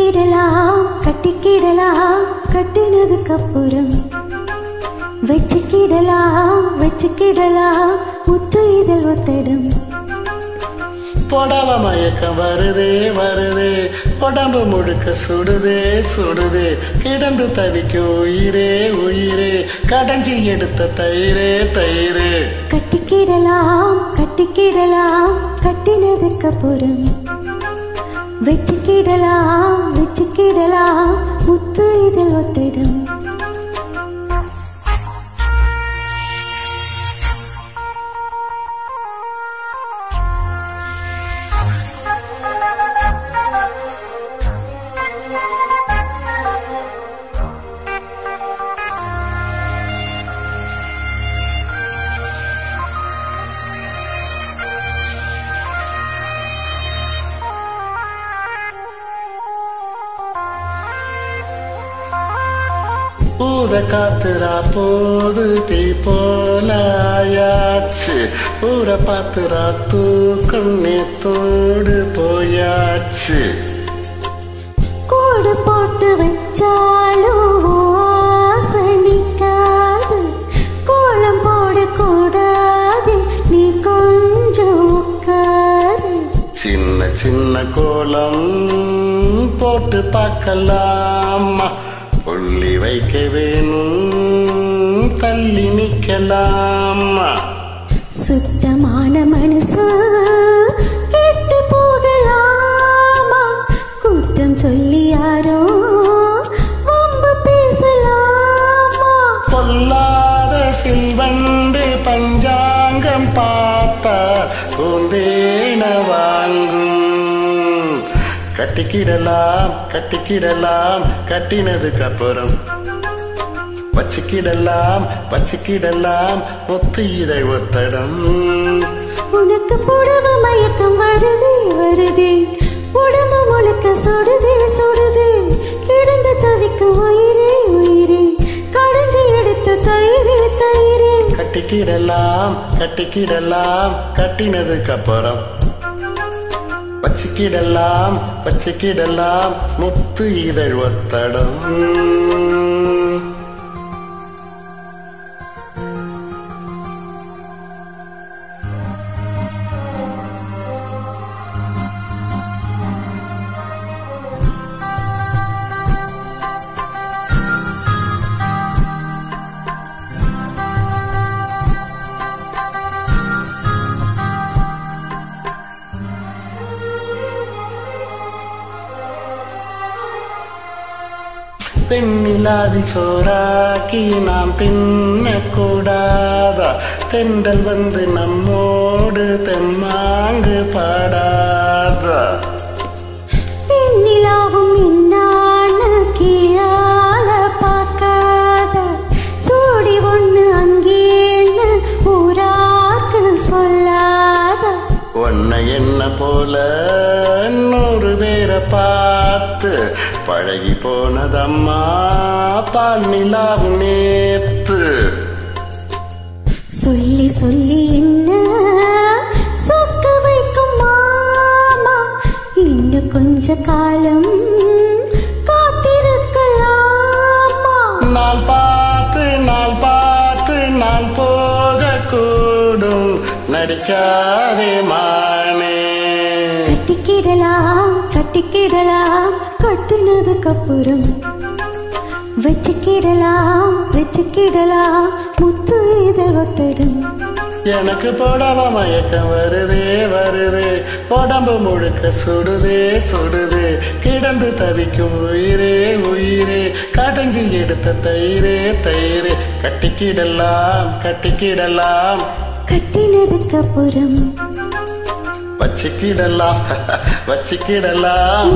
கட்டிக்கிடலாம் கட்டிக்கிடலாம் கட்டினதுக்கு அப்புறம் வச்சுக்கிடலாம் வச்சுக்கிடலாம் முத்து இதழ் ஒத்தடும் புடவ மயக்கம் வருதே வருதே உடம்பு முழுக்க சுடுதே சுடுதே கிடந்து தவிக்கும் உயிரே உயிரே கடைஞ்சி எடுத்த தயிரே தயிரே கட்டிக்கிடலாம் கட்டிக்கிடலாம் கட்டினதுக்கு அப்புறம் வச்சுக்கிடலாம் வச்சுக்கிடலாம் முத்து இதழ் ஒத்திடும் ஊத காத்துரா போது தீ போலாயாச்சு ஊர பாத்துரா தூக்கம் நேத்தோடு போயாச்சு கோடு போட்டு வச்சாலும் ஆசனிக்காது கோலம் போடக்கூடாது நீ கொஞ்சம் உட்காரு சின்ன சின்ன கோலம் போட்டு பார்க்கலாமா புள்ளி வைக்க வேணும் தள்ளி நிக்கலாமா சுத்தமான மனசு கெட்டு போகலாமா குற்றம் சொல்லி யாரோ வம்பு பேசலாமா பொல்லாத சில்வண்டு பஞ்சாங்கம் பார்த்தா பூந்தேன வாங்கும் கட்டிக்கிடலாம் கட்டிக்கிடலாம் கட்டினதுக்கு அப்புறம் வச்சுக்கிடலாம் வச்சுக்கிடலாம் முத்து இதழ் ஒத்தடம் உனக்கு புடவ மயக்கம் வருதே வருதே உடம்பு முழுக்க சுடுதே சுடுதே கிடந்து தவிக்க உயிரே உயிரே கடைஞ்சி எடுத்த தயிரே தயிரே கட்டிக்கிடலாம் கட்டிக்கிடலாம் கட்டினதுக்கு அப்புறம் வச்சுக்கிடலாம் வச்சுக்கிடலாம் முத்து இதழ் ஒத்தடம் பெண்ணிலாவில் சோறாக்கி நாம் தின்னக்கூடாதா தென்றல் வந்து நம்மோடு தெம்மாங்கு பாடாதா பெண்ணிலாவும் இன்னான கீழால பார்க்காத சூடி ஒண்ணு அங்கேன்னு ஊராக்கு சொல்லாத உன்னை என்ன போல 100 பேரை பார்த்து பழகி போனதம்மா பால் நிலாவும் நேத்து சொல்லி சொல்லி என்ன சொக்க வைக்கும் மாமா இன்னும் கொஞ்ச காலம் காத்திருக்கலாமா நாள் பார்த்து நாள் பார்த்து நாள் போக கூடும் நடிக்காதே மானே கட்டிக்கிடலாம் கட்டிக்கிடலாம் கட்டினதுக்கு அப்புறம் வச்சுக்கிடலாம் வச்சுக்கிடலாம் முத்து இதழ் ஒத்தடும் எனக்கு புடவ மயக்கம் வருதே வருதே உடம்பு முழுக்க சுடுதே சுடுதே கிடந்து தவிக்கும் உயிரே உயிரே கடைஞ்சி எடுத்த தயிரே தயிரே கட்டிக்கிடலாம் கட்டிக்கிடலாம் கட்டினதுக்கு அப்புறம் வச்சுக்கிடலாம் வச்சுக்கிடலாம்